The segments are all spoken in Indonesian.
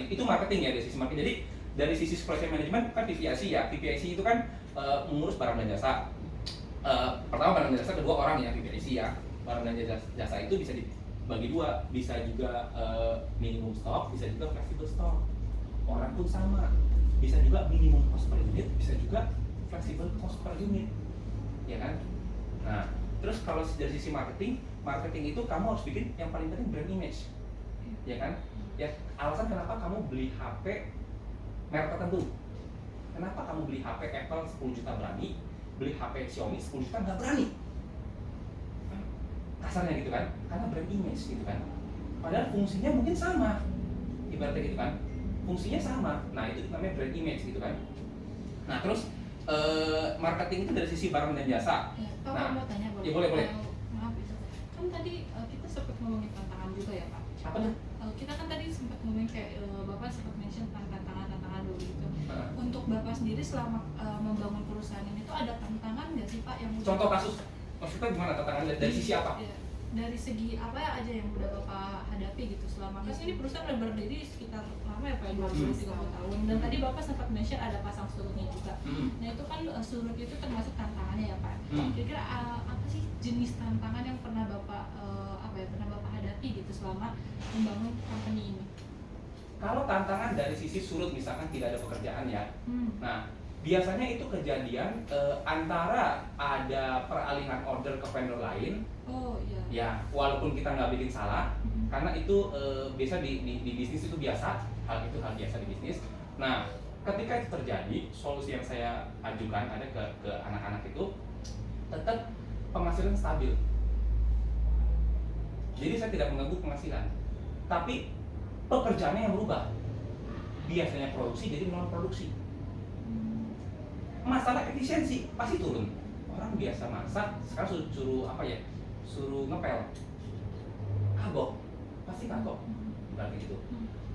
itu marketing ya, dari sisi marketing. Jadi dari sisi supply chain management kan PPIC ya, PPIC itu kan mengurus barang dan jasa. Pertama barang dan jasa, kedua orang ya, PPIC ya. Barang dan jasa itu bisa dibagi dua, bisa juga minimum stock, bisa juga flexible stock. Orang pun sama, bisa juga minimum cost per unit, bisa juga flexible cost per unit, ya kan? Nah, terus kalau dari sisi marketing itu kamu harus bikin yang paling penting brand image, ya kan? Ya, alasan kenapa kamu beli HP merek tertentu, kenapa kamu beli HP Apple 10 juta berani, beli HP Xiaomi 10 juta nggak berani, kasarnya gitu kan? Karena brand image gitu kan. Padahal fungsinya mungkin sama, ibaratnya gitu kan, fungsinya sama. Nah itu namanya brand image gitu kan. Nah terus marketing itu dari sisi barang dan jasa. Ya, Pak, Nah, mau tanya boleh? ya boleh. Maaf itu. Kan tadi kita sempat ngomongin tantangan juga ya Pak. Apa tuh? Kita kan tadi sempat ngomongin kayak Bapak sempat mention tentang tantangan dulu gitu. Untuk Bapak sendiri selama membangun perusahaan ini tuh ada tantangan nggak sih Pak yang Contoh kasus, maksudnya gimana tantangan dari sisi apa? Ya, dari segi apa aja yang udah Bapak hadapi gitu selama kan ini perusahaan udah berdiri sekitar lama ya Pak, 20-30 tahun, dan tadi Bapak sempat mention ada pasang surutnya juga. Nah itu kan surut itu termasuk tantangannya ya Pak. Kira-kira apa sih jenis tantangan yang pernah Bapak pernah Bapak hadapi gitu selama membangun company ini? Kalau tantangan dari sisi surut misalkan tidak ada pekerjaan ya, nah biasanya itu kejadian antara ada peralihan order ke vendor lain. Oh iya. Ya, walaupun kita nggak bikin salah, karena itu biasa di bisnis itu biasa, hal biasa di bisnis. Nah, ketika itu terjadi, solusi yang saya ajukan ada ke anak-anak itu tetap penghasilan stabil. Jadi saya tidak mengganggu penghasilan, tapi pekerjaannya yang berubah. Biasanya produksi jadi non produksi. Masalah efisiensi pasti turun. Orang biasa masak, sekarang suruh apa ya? Suruh ngepel, kagok, pasti kagok, berarti gitu.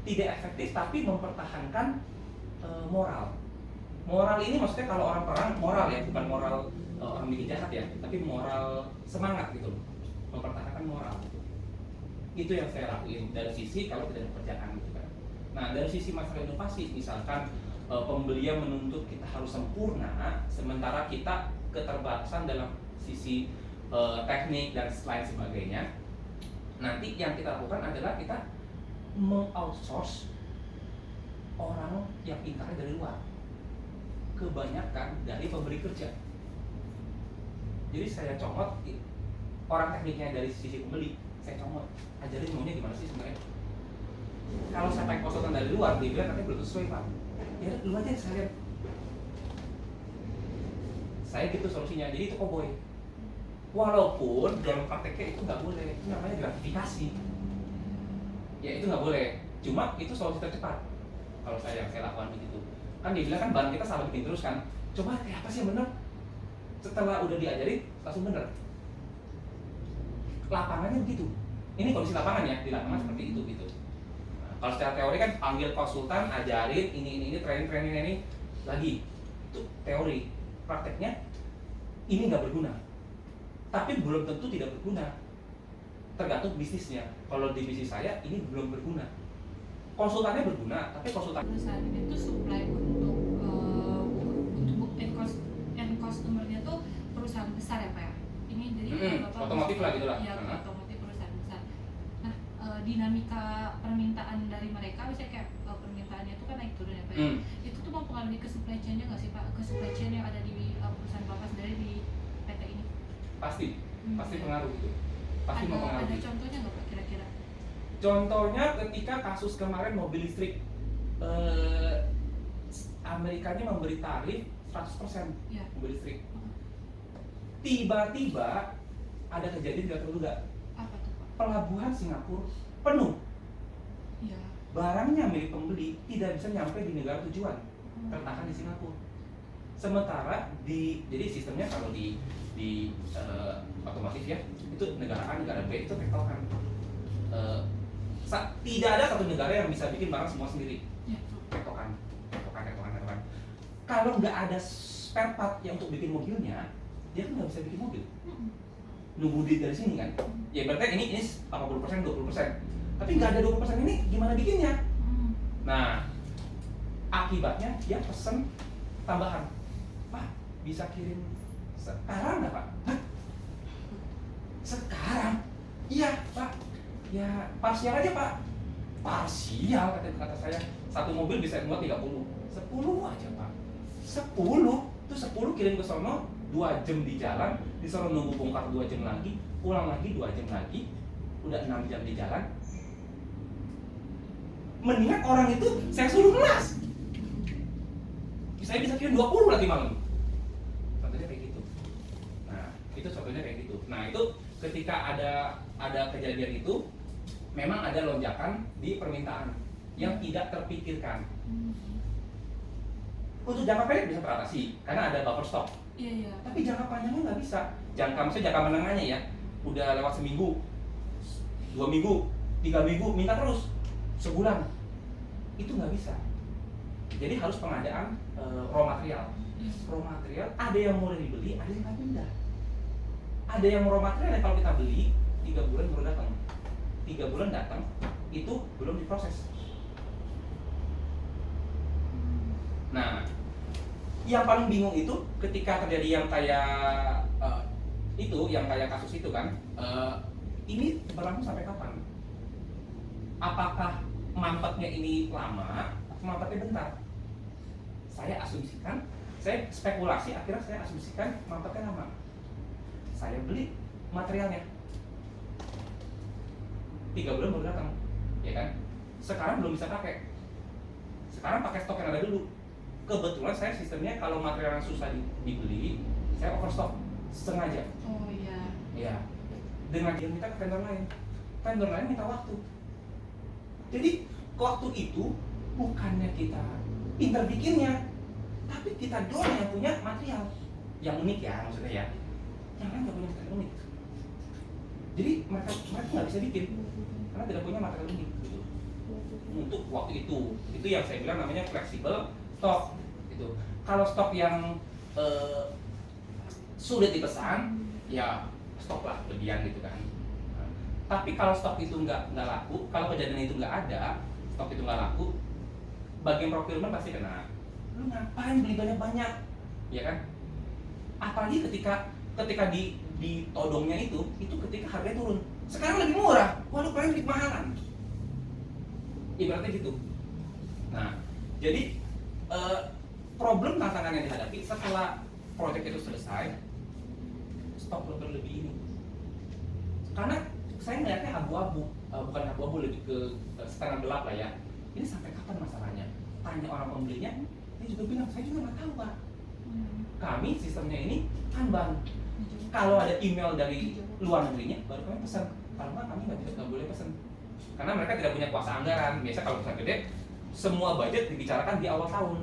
Tidak efektif tapi mempertahankan moral. Moral ini maksudnya kalau orang perang moral ya, bukan moral orang bikin jahat ya, tapi moral semangat gitu, mempertahankan moral. Itu yang saya lakuin dari sisi kalau tidak ada pekerjaan gitu kan. Nah dari sisi masalah inovasi, misalkan pembelian menuntut kita harus sempurna, sementara kita keterbatasan dalam sisi teknik dan lain sebagainya. Nanti yang kita lakukan adalah kita meng-outsource orang yang pintarnya dari luar, kebanyakan dari pemberi kerja. Jadi saya comot orang tekniknya dari sisi pembeli, saya comot, ajarin maunya gimana sih sebenarnya. Kalau saya pakai konsultan dari luar, dia bilang katanya belum sesuai Pak. Ya dulu aja saya lihat. Saya gitu solusinya, jadi itu cowboy. Walaupun dalam prakteknya itu nggak boleh, itu namanya gratifikasi. Ya itu nggak boleh, cuma itu solusi tercepat. Kalau saya lakukan begitu, kan dia bilang kan barang kita salah bikin terus kan. Coba kayak apa sih yang benar? Setelah udah diajarin langsung bener. Lapangannya begitu. Ini kondisi lapangan ya, di lapangan seperti itu gitu. Nah, kalau secara teori kan panggil konsultan, ajarin ini training ini lagi. Itu teori. Prakteknya ini nggak berguna. Tapi belum tentu tidak berguna. Tergantung bisnisnya. Kalau di bisnis saya ini belum berguna. Konsultannya berguna, tapi konsultan perusahaan ini tuh supply untuk end customer-nya tuh perusahaan besar ya Pak ya? Ini jadi otomotif lah gitu lah. Ya, otomotif perusahaan besar. Nah, dinamika permintaan dari mereka misalnya kayak permintaannya itu kan naik turun ya Pak ya? Itu tuh mempengaruhi ke supply chain-nya nggak sih Pak? Ke supply chain yang ada di perusahaan Bapak sendiri di PT ini? Pasti pengaruh gitu. Pasti mempengaruhi. Ada contohnya nggak Pak kira-kira? Contohnya ketika kasus kemarin mobil listrik, Amerikanya memberi tarif 100% ya. Mobil listrik. Tiba-tiba ada kejadian tidak terduga. Apa tuh Pak? Pelabuhan Singapura penuh. Ya. Barangnya milik pembeli tidak bisa nyampe di negara tujuan, tertahan di Singapura. Sementara jadi sistemnya kalau di otomotif ya, itu negara A, negara B itu tektokan. Tidak ada satu negara yang bisa bikin barang semua sendiri. Tektokan. Kalau nggak ada spare part yang untuk bikin mobilnya, dia kan nggak bisa bikin mobil. Nunggu duit dari sini kan. Ya berarti ini 80%, 20%. Tapi nggak ada 20% ini gimana bikinnya? Nah, akibatnya dia pesen tambahan, Pak bisa kirim sekarang nggak Pak? Hah? Sekarang? Iya Pak, ya parsial aja Pak. Parsial kata saya, satu mobil bisa muat 30, 10 aja Pak. 10, tuh 10 kirim ke sono, 2 jam di jalan, di sono nunggu bongkar 2 jam lagi, pulang lagi 2 jam lagi, udah 6 jam di jalan. Mendingan orang itu saya suruh ngelas, saya bisa kirim 20 nanti malam. Contohnya kayak gitu. Nah, itu contohnya kayak gitu. Nah, itu ketika ada kejadian itu, memang ada lonjakan di permintaan yang tidak terpikirkan. Untuk jangka pendek bisa teratasi karena ada buffer stok. Iya. Tapi jangka panjangnya nggak bisa. Misalnya jangka menengahnya ya, udah lewat seminggu, 2 minggu, 3 minggu, minta terus sebulan, itu nggak bisa. Jadi harus pengadaan raw material. Raw material ada yang mulai dibeli, ada yang nggak pindah. Ada yang raw material yang kalau kita beli 3 bulan baru datang. 3 bulan datang, itu belum diproses. Nah, yang paling bingung itu ketika terjadi yang kayak yang kayak kasus itu kan, ini berlangsung sampai kapan? Apakah mampetnya ini lama atau mampetnya bentar? Saya asumsikan, saya spekulasi, akhirnya saya asumsikan mampetnya lama. Saya beli materialnya 3 bulan baru datang, ya kan? Sekarang belum bisa pakai. Sekarang pakai stok yang ada dulu. Kebetulan saya sistemnya kalau material yang susah dibeli, saya overstock sengaja. Oh iya. Ya, dengan dia minta ke vendor lain minta waktu. Jadi waktu itu bukannya kita pinter bikinnya, tapi kita doang yang punya material yang unik ya, maksudnya ya. Yang lain nggak punya material unik. Jadi mereka nggak bisa bikin karena tidak punya material unik gitu. Untuk waktu itu yang saya bilang namanya fleksibel stok gitu. Kalau stok yang sulit dipesan, ya stok lah lebihan gitu kan. Nah, tapi kalau stok itu nggak laku, kalau kejadian itu nggak ada, stok itu nggak laku, bagian procurement pasti kena. Lu ngapain beli banyak-banyak, ya kan? Apalagi ketika di todongnya itu ketika harganya turun. Sekarang lebih murah, waduh kalian beli mahalan. Ibaratnya gitu. Nah, jadi problem tantangan yang dihadapi setelah proyek itu selesai, stok berlebih ini. Karena saya melihatnya abu-abu, bukan abu-abu, lebih ke setengah gelap lah ya. Ini sampai kapan masalahnya? Tanya orang pembelinya, dia juga bilang, saya juga nggak tahu Pak. Kami sistemnya ini Kanban. Kalau ada email dari luar negerinya, baru kami pesan. Kalau nggak, kami nggak boleh pesan. Karena mereka tidak punya kuasa anggaran. Biasa kalau pesan gede, semua budget dibicarakan di awal tahun.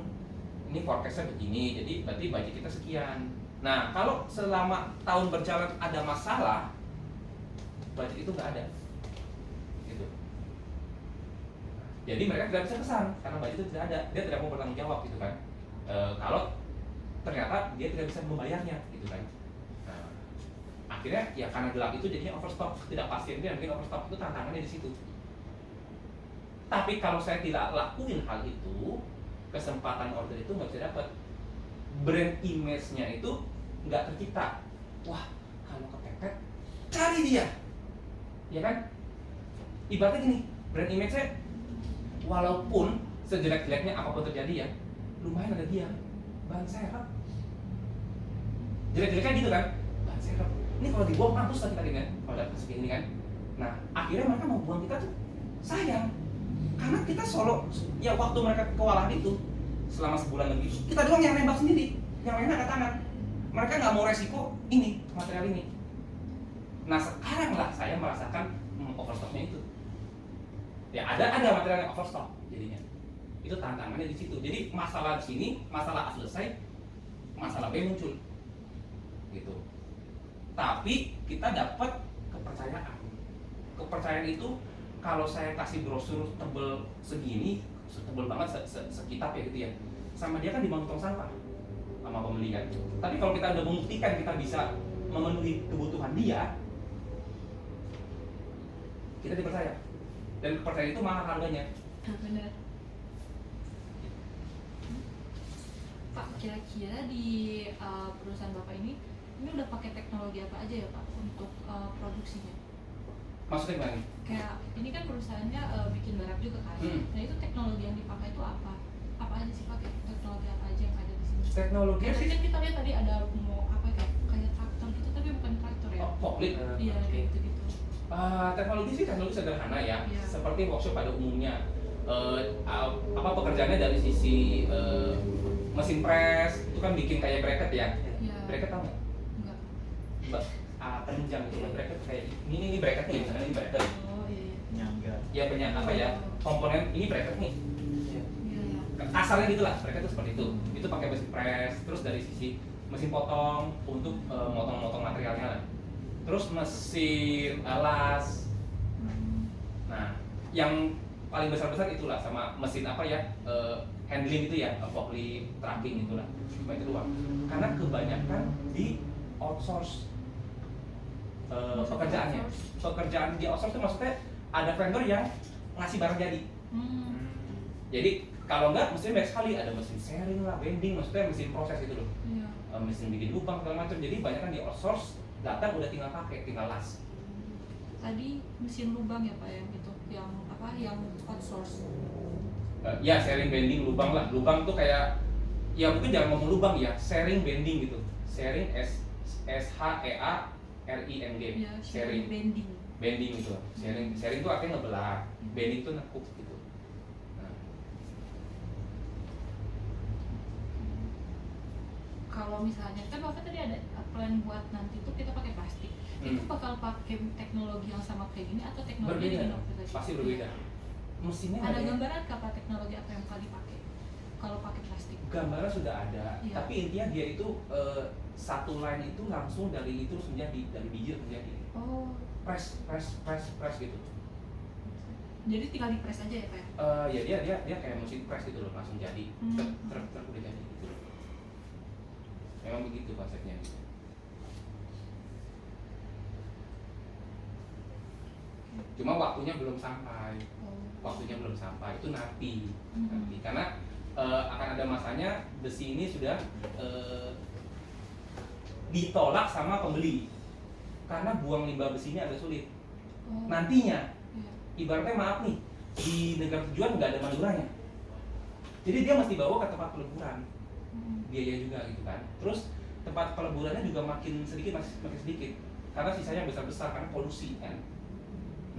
Ini forecastnya begini, jadi berarti budget kita sekian. Nah, kalau selama tahun berjalan ada masalah, budget itu nggak ada, gitu. Jadi mereka tidak bisa pesan karena budget itu tidak ada. Dia tidak mau bertanggung jawab, gitu kan. Kalau ternyata dia tidak bisa membayarnya, gitu kan. Nah, akhirnya ya karena gelap itu jadinya overstock, tidak pasti dia mungkin overstock, itu tantangannya di situ. Tapi kalau saya tidak lakuin hal itu, kesempatan order itu nggak bisa dapat. Brand image-nya itu nggak tercipta. Wah, kalau kepepet, cari dia, ya kan? Ibaratnya gini, brand image-nya walaupun sejelek-jeleknya apapun terjadi ya, lumayan ada dia. Ban serep, jelek-jeleknya gitu kan? Ban serep. Ini kalau dibuang mampus tadi kan? Kalau dapat segini kan? Nah, akhirnya mereka mau buang kita tuh sayang. Karena kita solo, ya waktu mereka kewalahan itu selama sebulan lebih, kita doang yang nembak sendiri, yang lainnya angkat tangan. Mereka nggak mau resiko ini, material ini. Nah sekarang lah saya merasakan overstocknya itu. Ya ada material yang overstock jadinya. Itu tantangannya di situ. Jadi masalah di sini, masalah A selesai, masalah B muncul, gitu. Tapi kita dapat kepercayaan. Kepercayaan itu kalau saya kasih brosur tebel segini, tebel banget sekitab ya gitu ya, sama dia kan dibantu tong sampah sama pembeli kan. Tapi kalau kita udah membuktikan kita bisa memenuhi kebutuhan dia, kita dipercaya, dan kepercayaan itu mahal harganya. Benar. kira-kira di perusahaan Bapak ini udah pakai teknologi apa aja ya Pak untuk produksinya? Maksudnya gimana? Kayak ini kan perusahaannya bikin barang juga kan. Nah itu teknologi yang dipakai itu apa? Apa aja sih Pak? Teknologi apa aja yang ada di sini? Teknologi Tadi sih. kan kita lihat tadi ada mau apa kayak traktor gitu tapi bukan traktor ya? Oh, forklift. Iya kayak gitu-gitu. Teknologi sederhana ya. Iya. Seperti workshop pada umumnya. Apa pekerjaannya dari sisi mesin press itu kan bikin kayak bracket ya. Iya. Bracket tahu nggak? Enggak. Penunjang itu bracket kayak ini bracket nih, misalnya ini bracket. Oh iya. Nyangga. Ya banyak apa ya komponen ini bracket nih. Iya. Kasarnya gitu lah, bracket itu seperti itu. Itu pakai mesin press, terus dari sisi mesin potong untuk motong-motong materialnya lah. Terus mesin las. Nah, yang paling besar-besar itulah sama mesin apa ya handling itu ya, forklift, trucking itulah. Cuma itu doang. Karena kebanyakan di outsource pekerjaannya. Pekerjaan di outsource itu maksudnya ada vendor yang ngasih barang jadi. Jadi kalau enggak mesin banyak sekali, ada mesin sharing lah, bending, maksudnya mesin proses itu loh. Iya. Mesin bikin lubang segala macam. Jadi banyak kan di outsource, datang udah tinggal pakai, tinggal las. Tadi mesin lubang ya Pak yang itu, yang apa yang outsource. Ya sharing bending lubang lah. Lubang tuh kayak ya mungkin jangan ngomong lubang ya, sharing bending gitu. Sharing SHEARING. Ya, sharing bending. Bending itu. Sharing itu artinya ngebelah. Bending itu nekuk gitu. Nah. Kalau misalnya kan Bapak tadi ada plan buat nanti tuh kita pakai plastik. Itu bakal pakai teknologi yang sama kayak gini atau teknologi Berbeda. yang inovasi? Pasti berbeda. Mesinnya Ada ada gambaran apa teknologi apa yang bakal dipakai kalau pakai plastik? gambarnya sudah ada, Iya. tapi intinya dia itu satu line itu langsung dari itu terus menjadi dari biji menjadi Oh, press gitu. jadi tinggal di press aja ya Pak? Ya dia kayak mesin press gitu loh, langsung jadi truk udah jadi gitu loh. Memang begitu konsepnya. Cuma waktunya belum sampai. Itu nanti karena akan ada masanya besi ini sudah ditolak sama pembeli karena buang limbah besi ini agak sulit. Nantinya ibaratnya maaf nih, di negara tujuan nggak ada maduranya, jadi dia mesti bawa ke tempat peleburan, biaya juga gitu kan. Terus tempat peleburannya juga makin sedikit karena sisanya besar karena polusi kan.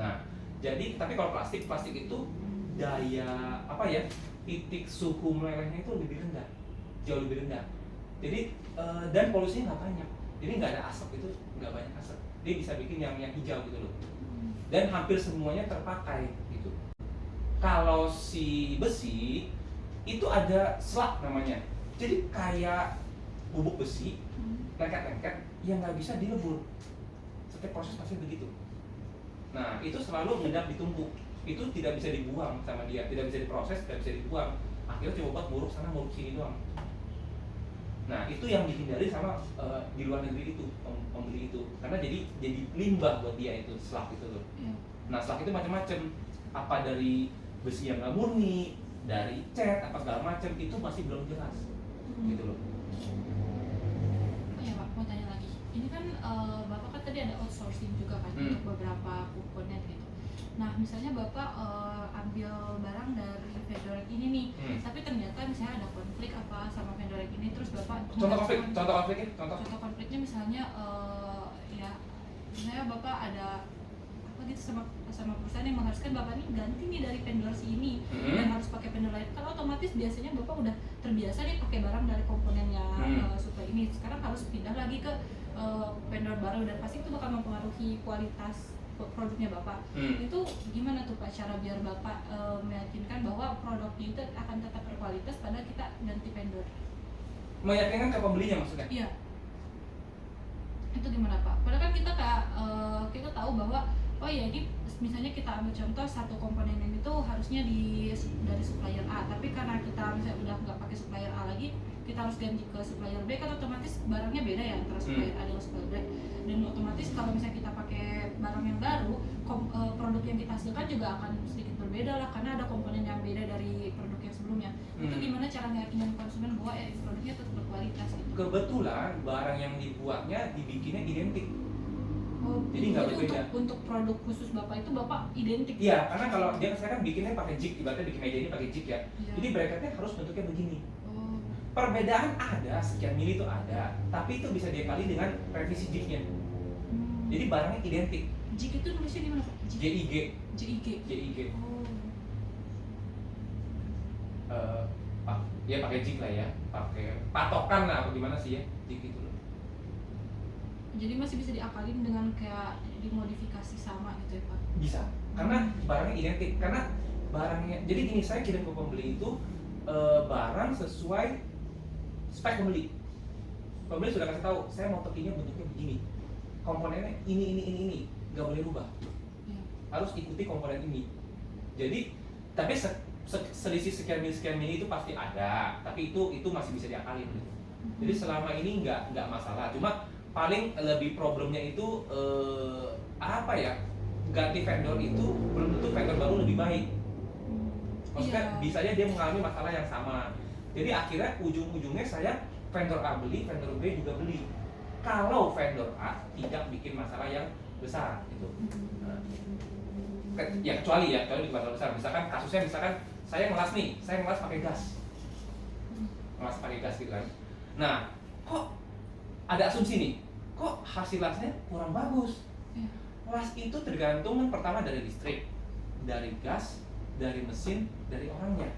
Nah, jadi tapi kalau plastik itu daya apa ya, titik suhu melelehnya itu jauh lebih rendah. Jadi dan polusinya nggak banyak, jadi nggak ada asap, itu nggak banyak asap. Dia bisa bikin yang hijau gitu loh. Dan hampir semuanya terpakai gitu. Kalau si besi itu ada slag namanya, jadi kayak bubuk besi lengket yang nggak bisa dilebur. Setiap proses pasti begitu. Nah, itu selalu ngendap ditumpuk. Itu tidak bisa dibuang sama dia, tidak bisa diproses, tidak bisa dibuang. Akhirnya cuma buat muruk sana muruk sini doang. Nah, itu yang dihindari sama di luar negeri itu, pembeli itu. Karena jadi limbah buat dia itu, slag itu loh. Nah, slag itu macam-macam. Apa dari besi yang nggak murni, dari cat, apa segala macam, itu masih belum jelas. Gitu loh. Oh ya Pak, mau tanya lagi. Ini kan Bapak kan tadi ada outsourcing juga kan untuk beberapa komponen gitu. Nah, misalnya Bapak ambil barang dari vendor ini nih, tapi ternyata misalnya ada konflik apa sama vendor ini, terus Bapak Contoh konfliknya misalnya ya misalnya Bapak ada apa gitu sama perusahaan yang mengharuskan Bapak nih ganti nih dari vendor si ini dan harus pakai vendor lain, kan otomatis biasanya Bapak udah terbiasa nih pakai barang dari komponennya supply ini, sekarang harus pindah lagi ke vendor baru dan pasti itu bakal mempengaruhi kualitas produknya Bapak. Itu gimana tuh Pak cara biar Bapak meyakinkan bahwa produknya itu akan tetap berkualitas padahal kita ganti vendor? Meyakinkan ke pembelinya maksudnya? Iya. Itu gimana Pak? Padahal kan kita tahu bahwa oh ya ini misalnya kita ambil contoh satu komponen ini tuh harusnya dari supplier A, tapi karena kita misalnya udah nggak pakai supplier A lagi, kita harus ganti ke supplier B, kan otomatis barangnya beda ya antara supplier A dan supplier B. Dan otomatis kalau misalnya kita pakai barang yang baru, produk yang kita hasilkan juga akan sedikit berbeda lah karena ada komponen yang beda dari produk yang sebelumnya. Itu gimana cara cara meyakinkan konsumen bahwa produknya tetap berkualitas gitu? Kebetulan barang yang dibuatnya dibikinnya identik. Oh, jadi nggak berbeda. Untuk produk khusus bapak itu bapak identik? Iya, karena kalau dia sekarang bikinnya pakai jig, ibaratnya bikin meja ini pakai jig ya. Jadi bracketnya harus bentuknya begini. Perbedaan ada, sekian mili itu ada, tapi itu bisa dikali dengan revisi jignya. Jadi barangnya identik. Jig itu nulisnya di mana Pak? JIG. JIG. Ya pakai jig lah ya, pakai patokan lah, atau gimana sih ya, jig itu loh. Jadi masih bisa diakalin dengan kayak dimodifikasi sama gitu ya Pak? Bisa, karena barangnya identik. Karena barangnya, jadi gini, saya kirim ke pembeli itu barang sesuai spek pembeli. Pembeli sudah kasih tahu, saya mau tekinya bentuknya begini, komponennya ini, nggak boleh rubah, harus ikuti komponen ini. Jadi, tapi selisih sekian mili itu pasti ada, tapi itu masih bisa diakalin. Jadi selama ini nggak masalah. Cuma paling lebih problemnya itu ganti vendor itu belum tentu vendor baru lebih baik. Maksudnya bisa aja dia mengalami masalah yang sama. Jadi akhirnya ujung-ujungnya saya vendor A beli, vendor B juga beli. Kalau vendor A tidak bikin masalah yang besar gitu. Nah, ya kecuali di masalah besar. Misalkan kasusnya saya ngelas pakai gas. Ngelas pakai gas gitu kan. Nah, kok ada asumsi nih, kok hasil lasnya kurang bagus. Las itu tergantung kan, pertama dari listrik, dari gas, dari mesin, dari orangnya.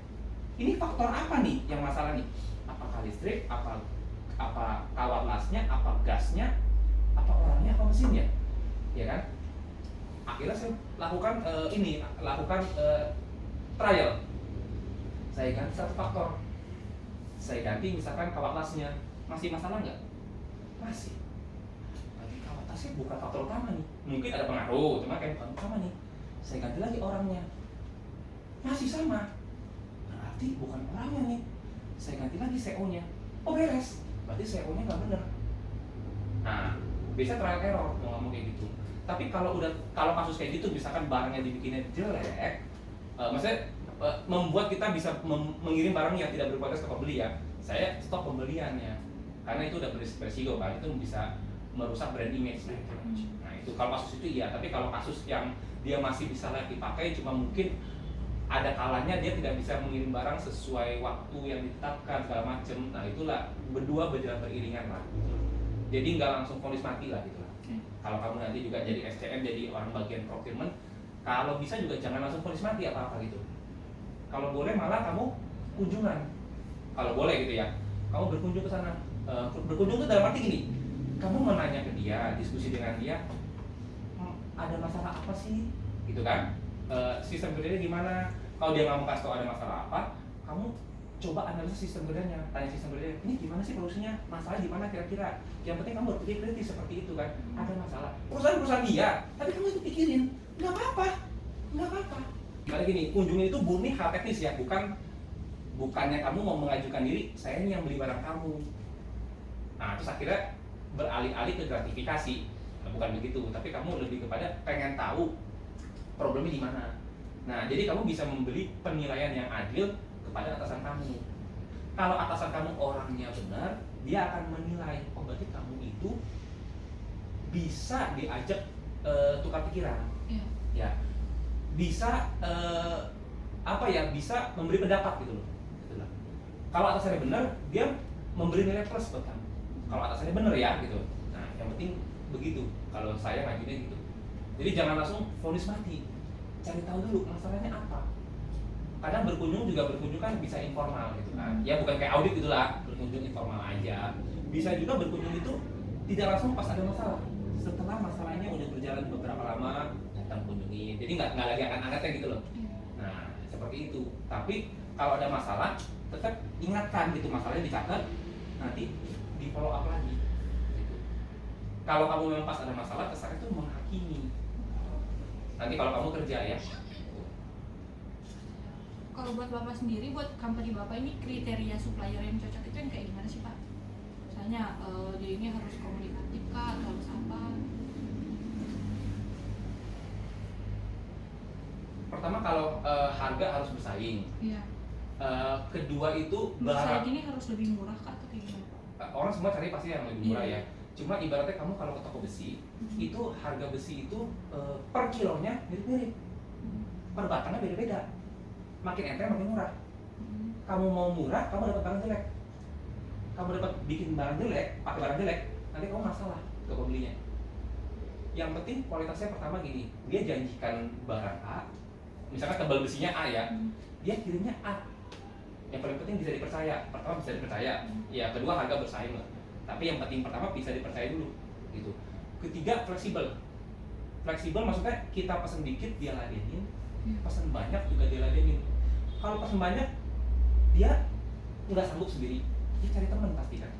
Ini faktor apa nih yang masalah nih? Apakah listrik, apa kawat lasnya, apa gasnya, apa orangnya, apa mesinnya? Ya kan? Akhirnya saya lakukan trial. Saya ganti satu faktor. Saya ganti misalkan kawat lasnya. Masih masalah nggak? Masih. Berarti kawat lasnya bukan faktor utama nih. Mungkin ada pengaruh, cuma kayak bukan utama nih. Saya ganti lagi orangnya. Masih sama. Berarti bukan orangnya nih. Saya ganti lagi CO-nya. Oh beres. Berarti CO-nya nggak bener. Nah, biasa trial error mau ngomong kayak gitu. Tapi kalau kasus kayak gitu, misalkan barangnya dibikinnya jelek, maksudnya membuat kita bisa mengirim barang yang tidak berkualitas ke pembeli ya, saya stop pembeliannya karena itu udah berisiko kan, itu bisa merusak brand image. Nah itu kalau kasus itu iya, tapi kalau kasus yang dia masih bisa lagi dipakai, cuma mungkin ada kalanya dia tidak bisa mengirim barang sesuai waktu yang ditetapkan segala macem, nah itulah berdua berjalan beriringan lah gitu. Jadi nggak langsung vonis mati lah gitu lah. Kalau kamu nanti juga jadi SCM, jadi orang bagian procurement, kalau bisa juga jangan langsung vonis mati apa gitu. Kalau boleh malah kamu kunjungan, kalau boleh gitu ya, kamu berkunjung ke sana. Berkunjung itu dalam arti gini, kamu menanya ke dia, diskusi dengan dia, ada masalah apa sih, gitu kan? Sistem kerjanya gimana? Kalau dia nggak mau kasih tau ada masalah apa, kamu coba analisis sistem kerjanya, tanya sistem kerjanya, ini gimana sih produksinya, masalah di mana kira-kira? Yang penting kamu berpikir kritis seperti itu kan, ada masalah. Perusahaan dia, tapi kamu itu pikirin, nggak apa-apa. Gimana gini, kunjungnya itu murni hal teknis ya, bukannya kamu mau mengajukan diri, saya ini yang beli barang kamu. Nah terus akhirnya beralih-alih ke gratifikasi, bukan begitu, tapi kamu lebih kepada pengen tahu problemnya di mana. Nah, jadi kamu bisa membeli penilaian yang adil kepada atasan kamu. Kalau atasan kamu orangnya benar, dia akan menilai, oh berarti kamu itu bisa diajak tukar pikiran, ya, bisa bisa memberi pendapat gitu loh. Kalau atasannya benar, dia memberi nilai plus buat kamu. Kalau atasannya benar ya gitu. Nah, yang penting begitu. Kalau saya ngajunya gitu. Jadi jangan langsung vonis mati. Cari tahu dulu masalahnya apa. Kadang berkunjung kan bisa informal gitu kan. Ya bukan kayak audit gitulah, berkunjung informal aja. Bisa juga berkunjung itu tidak langsung pas ada masalah. Setelah masalahnya udah berjalan beberapa lama, datang kunjungin. Jadi nggak lagi angkat-angkatnya gitu loh. Nah, seperti itu. Tapi kalau ada masalah, tetap ingatkan gitu, masalahnya dicatat, nanti di follow up lagi gitu. Kalau kamu memang pas ada masalah, kesannya itu menghakimi. Nanti kalau kamu kerja ya. Kalau buat Bapak sendiri, buat company Bapak ini kriteria supplier yang cocok itu yang kayak gimana sih Pak? Misalnya dia ini harus komunikatif kah, atau harus apa? Pertama kalau harga harus bersaing. Iya. Kedua itu Menurut saya barang. gini harus lebih murah kah atau kayak gimana Pak? Orang semua cari pasti yang lebih murah Iya. ya. Cuma ibaratnya kamu kalau ke toko besi, itu harga besi itu per kilonya mirip-mirip, per batangnya beda-beda. Makin enteng makin murah. Kamu mau murah, kamu dapat barang jelek. Kamu dapat bikin barang jelek, pakai barang jelek, nanti kamu masalah ke pembelinya. Yang penting kualitasnya pertama gini, dia janjikan barang A, misalkan tebal besinya A ya, dia kirimnya A. Yang paling penting bisa dipercaya. Pertama bisa dipercaya, ya kedua harga bersaing lah. Tapi yang penting pertama bisa dipercaya dulu, gitu. Ketiga fleksibel. Fleksibel maksudnya kita pesen dikit dia ladenin, pesen banyak juga dia ladenin. Kalau pesen banyak dia nggak sanggup sendiri, dia cari teman pasti kan.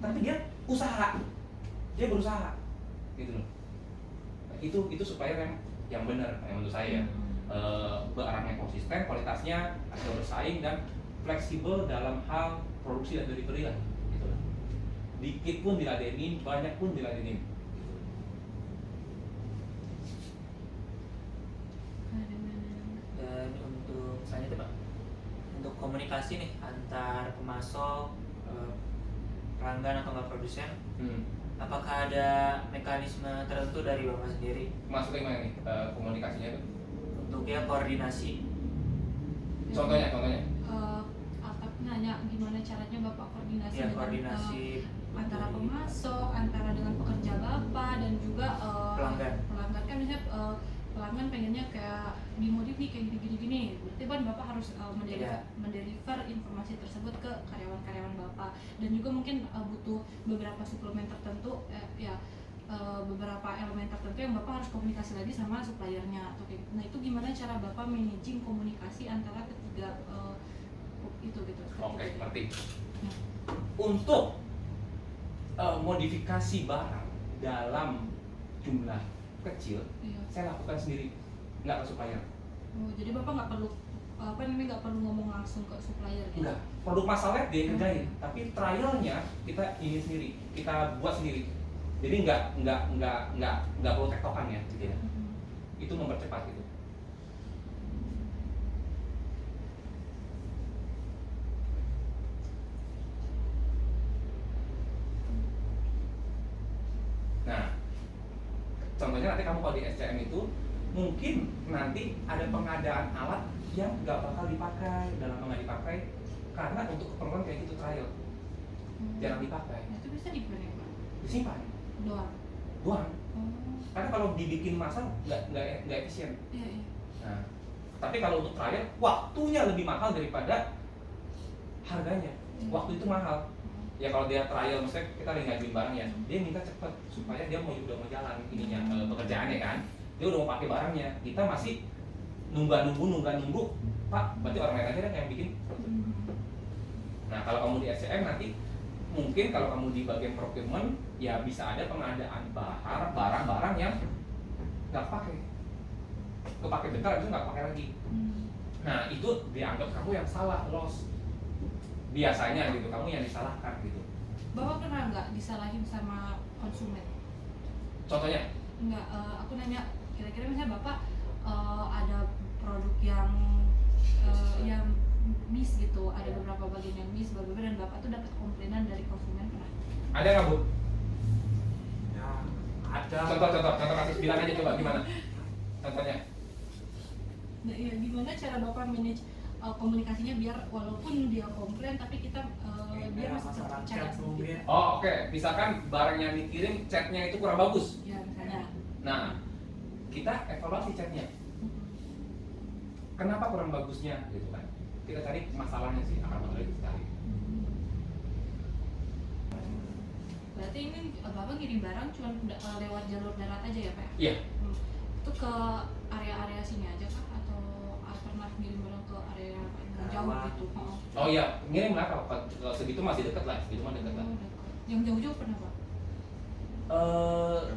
Tapi dia usaha, dia berusaha, gitu loh. Itu supaya yang benar, yang menurut saya. Barang yang konsisten, kualitasnya agak bersaing dan fleksibel dalam hal produksi dan delivery lah, gitu loh. Dikit pun diladenin, banyak pun diladenin. Dan untuk selanjutnya Pak, untuk komunikasi nih antar pemasok, pelanggan atau nggak produsen, apakah ada mekanisme tertentu dari Bapak sendiri? Maksudnya gimana nih komunikasinya tuh? Untuk ya koordinasi. Contohnya? Apa nanya gimana caranya Bapak koordinasi Ya dengan koordinasi antara pemasok, antara dengan pekerja Bapak dan juga pelanggan. Pelanggan kan misalnya pelanggan pengennya kayak dimodif nih kayak gini-gini. Berarti kan Bapak harus mendeliver informasi tersebut ke karyawan-karyawan Bapak dan juga mungkin butuh beberapa suplemen tertentu beberapa elemen tertentu yang Bapak harus komunikasi lagi sama suppliernya atau kayak gitu. Nah itu gimana cara Bapak managing komunikasi antara ketiga itu gitu. Oke, ngerti. Untuk modifikasi barang dalam jumlah kecil, saya lakukan sendiri, nggak ke supplier. Oh, jadi Bapak nggak perlu nggak perlu ngomong langsung ke supplier gitu? Enggak, produk masalahnya dia kerjain, tapi trialnya kita ini sendiri, kita buat sendiri. Jadi nggak perlu tektokan ya, gitu ya. Itu mempercepat gitu. Nah, contohnya nanti kamu kalau di SCM itu mungkin nanti ada pengadaan alat yang nggak bakal dipakai, dalam nggak dipakai karena untuk keperluan kayak gitu trial jarang dipakai. Nah, itu bisa dipakai Pak? Disimpan. Buang. Karena kalau dibikin massal nggak efisien. Iya. Nah, tapi kalau untuk trial waktunya lebih mahal daripada harganya. Waktu itu mahal. Ya kalau dia trial, maksudnya kita lagi ngajuin barang ya, dia minta cepet supaya dia udah mau jalan ininya pekerjaannya kan, dia udah mau pakai barangnya, kita masih nunggu Pak, berarti orang lain aja kan yang bikin. Nah kalau kamu di SCM nanti mungkin kalau kamu di bagian procurement ya bisa ada pengadaan barang-barang yang nggak kepake bentar itu nggak pakai lagi. Nah itu dianggap kamu yang salah, loss. Biasanya gitu, kamu yang disalahkan gitu. Bapak pernah nggak disalahin sama konsumen? Contohnya? Nggak, aku nanya kira-kira misalnya Bapak ada produk yang miss gitu, ada beberapa bagian yang miss, dan Bapak tuh dapat komplainan dari konsumen pernah? Ada nggak Bu? Ya, ada. Contoh kasus bilang aja coba gimana? Contohnya? Nah iya, gimana cara Bapak manage komunikasinya biar walaupun dia komplain tapi kita dia masih tetap percaya sama kita. Oh oke. Misalkan barang yang dikirim chatnya itu kurang bagus. Ya misalnya. Nah kita evaluasi chatnya. Kenapa kurang bagusnya gitu kan? Kita cari masalahnya sih, akar masalahnya kita cari. Berarti ini Bapak ngirim barang cuma lewat jalur darat aja ya Pak? Iya. Itu ke area-area sini aja Kak? Atau pernah ngirim barang ke area yang jauh gitu? Oh iya, ngirim lah kalau segitu masih dekat lah, segitu mah dekat lah. Yang jauh-jauh pernah Pak?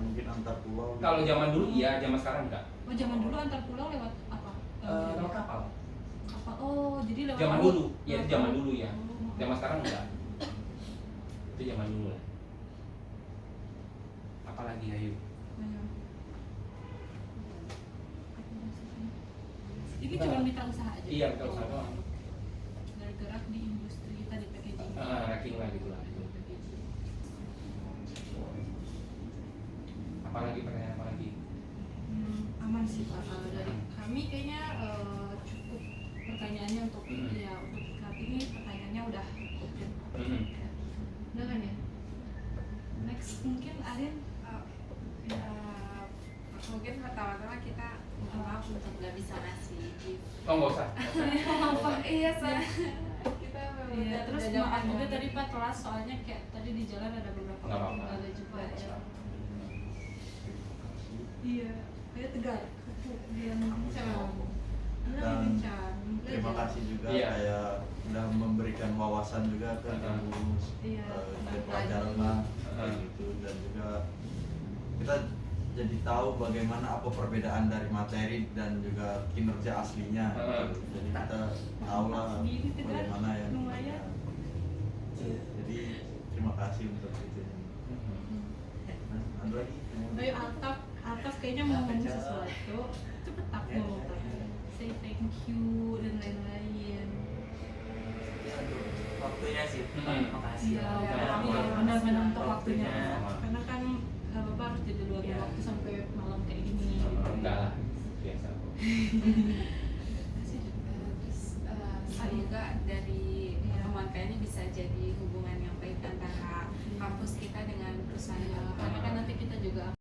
Mungkin antar pulau. Kalau zaman dulu iya, zaman sekarang enggak. Oh zaman dulu antar pulau lewat apa? Lewat kapal. Kapal. Oh jadi lewat Zaman dulu, ya itu zaman dulu ya. Oh. Zaman sekarang enggak. Itu zaman dulu lah. Apalagi ayo. Ini cuma mitra usaha aja? Iya, mitra usaha doang. Dari setting lah gitu lah. Apalagi pertanyaan apa lagi? Aman sih Pak. Dari kami kayaknya cukup pertanyaannya untuk ya untuk saat ini pertanyaannya udah cukup ya. Udah kan ya? Next mungkin Arin. Ya, mungkin pertama-tama kita minta maaf untuk nggak bisa ngasih gift. Oh nggak usah. Iya soalnya kita memang Iya, terus udah maaf jauh juga banget. tadi Pak telat soalnya kayak tadi di jalan ada beberapa Nggak apa-apa. kendala juga ya. Iya, kayak tegar. Dia bincang. Dan terima kasih juga Iya. kayak udah memberikan wawasan juga ke ibu Iya. dari pelajaran lah kayak gitu, dan juga kita jadi tahu bagaimana apa perbedaan dari materi dan juga kinerja aslinya gitu. Jadi kita tahu lah Gini tegar, bagaimana yang lumayan. jadi terima kasih untuk itu. Nah, ada lagi Ayo Altaf kayaknya mau ngomong sesuatu. Cepet tak ngomong tak. Say thank you dan lain-lain. Waktunya sih, Hmm. makasih. Iya, Ya, iya, ya. benar-benar untuk waktunya. Waktunya. Karena kan Bapak harus jadi luar Iya. waktu sampai malam kayak gini. Gitu. Enggak lah, biasa kok. Kasih juga. Terus semoga dari pertemuan kali ini bisa jadi hubungan yang baik antara kampus kita dengan perusahaan, karena kan nanti kita juga